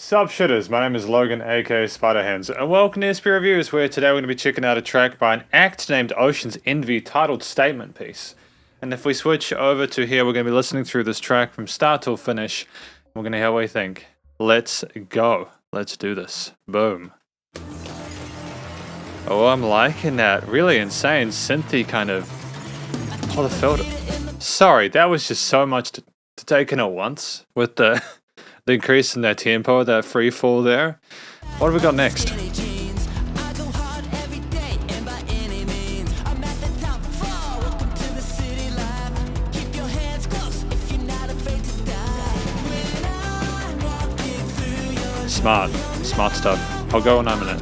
Sup Shredders, my name is Logan aka Spiderhands, and welcome to SP Reviews, where today we're going to be checking out a track by an act named Ocean's Envy titled Statement Piece. And if we switch over to here, we're going to be listening through this track from start till finish. We're going to hear what we think. Let's go. Let's do this. Boom. Oh, I'm liking that. Really insane synthy kind of... Oh, the filter. Sorry, that was just so much to take in at once with the... The increase in that tempo, that free fall there. What have we got next? Smart stuff. I'll go in a minute.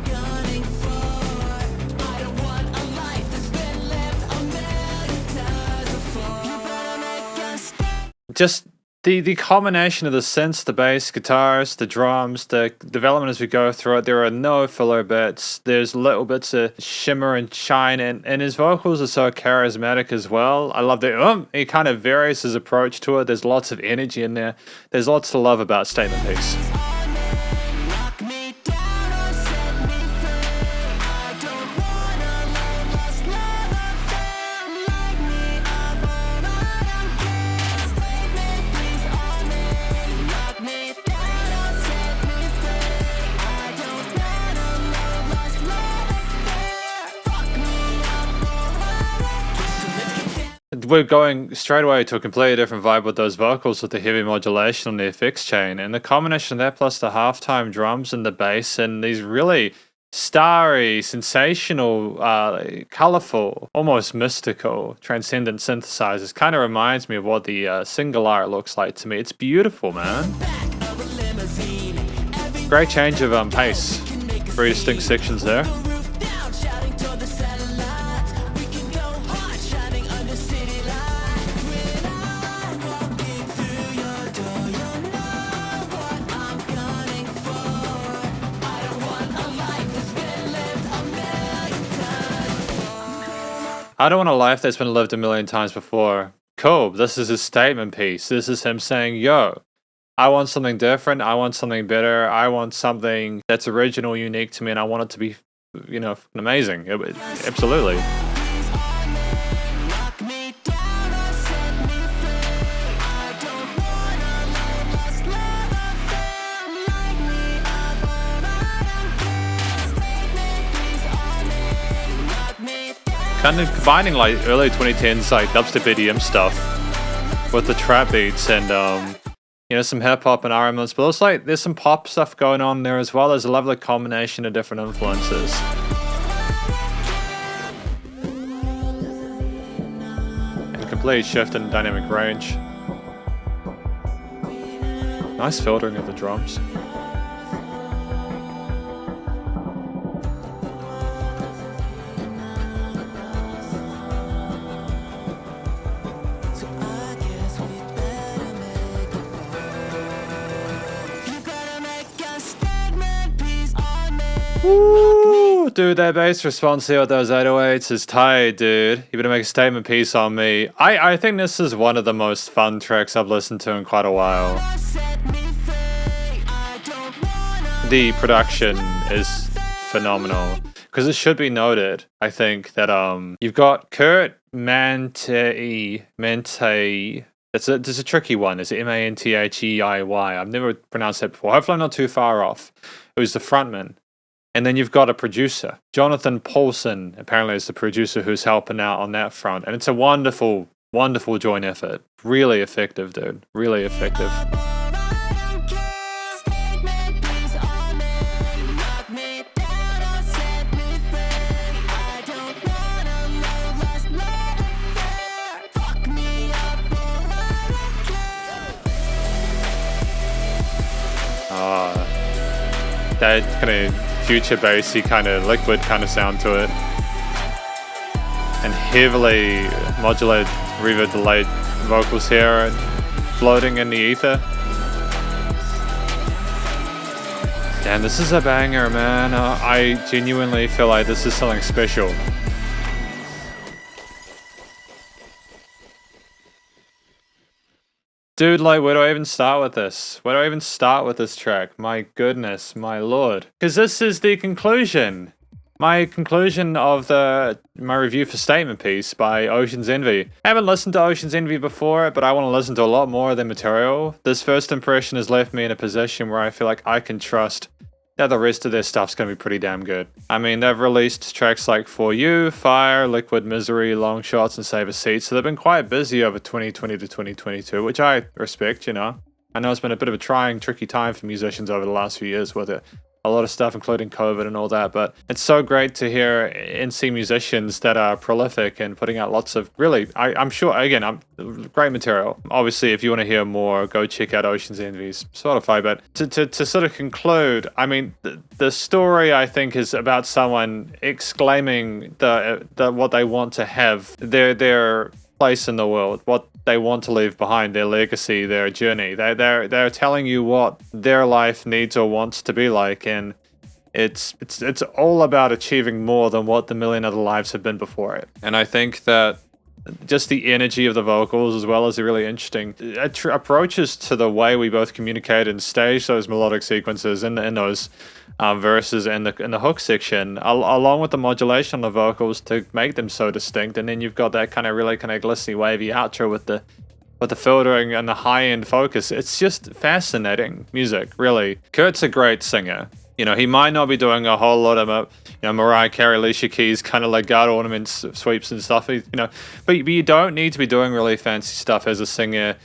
Just the combination of the synths, the bass, guitars, the drums, the development as we go through it, there are no filler bits. There's little bits of shimmer and shine, and his vocals are so charismatic as well. I love that he kind of varies his approach to it. There's lots of energy in there. There's lots to love about Statement Piece. We're going straight away to a completely different vibe with those vocals, with the heavy modulation on the effects chain, and the combination of that plus the halftime drums and the bass and these really starry, sensational, colorful, almost mystical, transcendent synthesizers kind of reminds me of what the single art looks like to me. It's beautiful, man. Great change of pace. Very distinct sections there. I don't want a life that's been lived a million times before. Cool, this is his statement piece. This is him saying, yo, I want something different. I want something better. I want something that's original, unique to me, and I want it to be, you know, amazing. Absolutely. Kind of combining like early 2010s like dubstep EDM stuff with the trap beats and you know, some hip hop and R elements, but also like there's some pop stuff going on there as well. There's a lovely combination of different influences. And complete shift in dynamic range. Nice filtering of the drums. Woo! Dude, that bass response here with those 808s is tight, dude. You better make a statement piece on me. I think this is one of the most fun tracks I've listened to in quite a while. The production is phenomenal. Because it should be noted, I think, that you've got Kurt Mantei. It's a tricky one. It's Mantheiy. I've never pronounced that before. Hopefully I'm not too far off. Who's the frontman. And then you've got a producer. Jonathan Paulson apparently is the producer who's helping out on that front. And it's a wonderful, wonderful joint effort. Really effective, dude. Really effective. That kind of future bassy kind of liquid kind of sound to it, and heavily modulated reverb delayed vocals here and floating in the ether. Damn, this is a banger, man. I genuinely feel like this is something special. Dude, like, where do I even start with this? Where do I even start with this track? My goodness, my lord. Because this is the conclusion. My conclusion of my review for Statement Piece by Ocean's Envy. I haven't listened to Ocean's Envy before, but I want to listen to a lot more of their material. This first impression has left me in a position where I feel like I can trust that the rest of their stuff's going to be pretty damn good. I mean, they've released tracks like For You, Fire, Liquid Misery, Long Shots, and Save a Seat, so they've been quite busy over 2020 to 2022, which I respect, you know. I know it's been a bit of a trying, tricky time for musicians over the last few years with it. A lot of stuff, including COVID and all that, but it's so great to hear and see musicians that are prolific and putting out lots of really, I'm sure, again, great material. Obviously, if you want to hear more, go check out Ocean's Envy's Spotify, but to sort of conclude, I mean, the story, I think, is about someone exclaiming what they want to have, their place in the world, what they want to leave behind, their legacy, their journey. They're telling you what their life needs or wants to be like, and it's all about achieving more than what the million other lives have been before it. And I think that just the energy of the vocals, as well as the really interesting approaches to the way we both communicate and stage those melodic sequences in those verses in the hook section, along with the modulation on the vocals to make them so distinct. And then you've got that kind of really kind of glistening, wavy outro with the filtering and the high-end focus. It's just fascinating music, really. Kurt's a great singer. You know, he might not be doing a whole lot of, Mariah Carey, Alicia Keys kind of legato ornaments, sweeps and stuff, but you don't need to be doing really fancy stuff as a singer,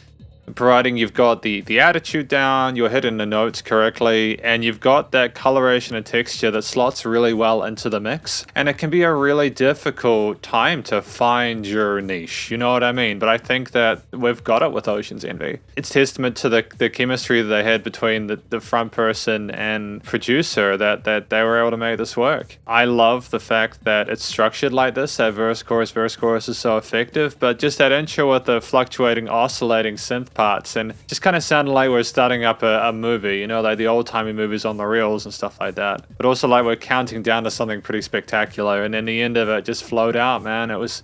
providing you've got the attitude down, you're hitting the notes correctly, and you've got that coloration and texture that slots really well into the mix. And it can be a really difficult time to find your niche, you know what I mean? But I think that we've got it with Ocean's Envy. It's testament to the chemistry that they had between the front person and producer that they were able to make this work. I love the fact that it's structured like this, that verse, chorus is so effective, but just that intro with the fluctuating, oscillating synth parts, and just kind of sounded like we're starting up a movie, you know, like the old-timey movies on the reels and stuff like that. But also like we're counting down to something pretty spectacular, and then the end of it just flowed out, man. It was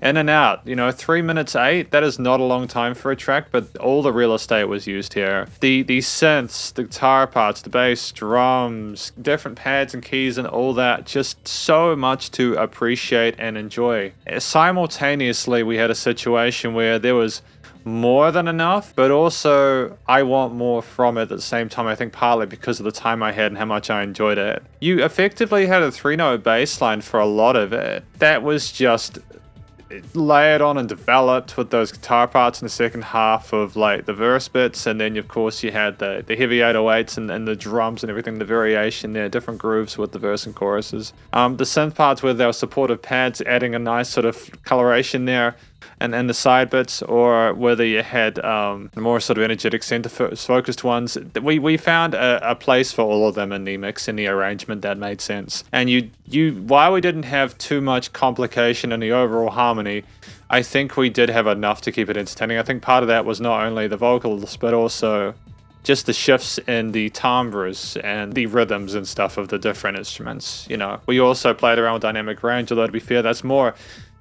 in and out, 3 minutes 8, that is not a long time for a track, but all the real estate was used here. The synths, the guitar parts, the bass, drums, different pads and keys and all that, just so much to appreciate and enjoy. Simultaneously, we had a situation where there was more than enough, but also I want more from it at the same time, I think partly because of the time I had and how much I enjoyed it. You effectively had a 3-note bass line for a lot of it. That was just layered on and developed with those guitar parts in the second half of like the verse bits, and then of course you had the heavy 808s and the drums and everything, the variation there, different grooves with the verse and choruses. The synth parts where there were supportive pads adding a nice sort of coloration there, and the side bits, or whether you had the more sort of energetic center focused ones, we found a place for all of them in the mix, in the arrangement that made sense. And while we didn't have too much complication in the overall harmony, I think we did have enough to keep it entertaining. I think part of that was not only the vocals, but also just the shifts in the timbres and the rhythms and stuff of the different instruments. We also played around with dynamic range, although to be fair, that's more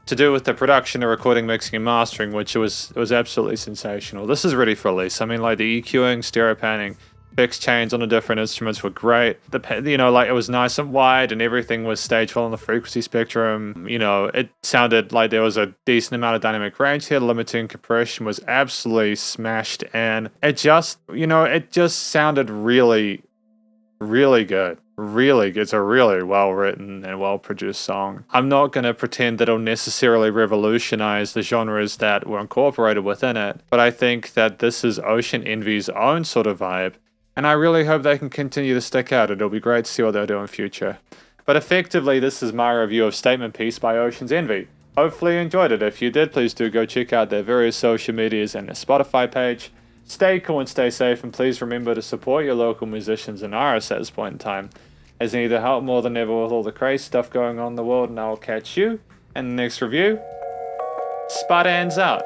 to do with the production, the recording, mixing, and mastering, which was absolutely sensational. This is ready for release. I mean, like the EQing, stereo panning, fixed chains on the different instruments were great. Like it was nice and wide, and everything was staged well on the frequency spectrum. It sounded like there was a decent amount of dynamic range here. Limiting compression was absolutely smashed, and it just sounded really, really good. Really, it's a really well-written and well-produced song. I'm not going to pretend that it'll necessarily revolutionize the genres that were incorporated within it, but I think that this is Ocean Envy's own sort of vibe, and I really hope they can continue to stick out. It'll be great to see what they'll do in future. But effectively, this is my review of Statement Piece by Ocean's Envy. Hopefully you enjoyed it. If you did, please do go check out their various social medias and their Spotify page. Stay cool and stay safe, and please remember to support your local musicians and artists at this point in time, as they need to help more than ever with all the crazy stuff going on in the world. And I will catch you in the next review. Spiderhands out.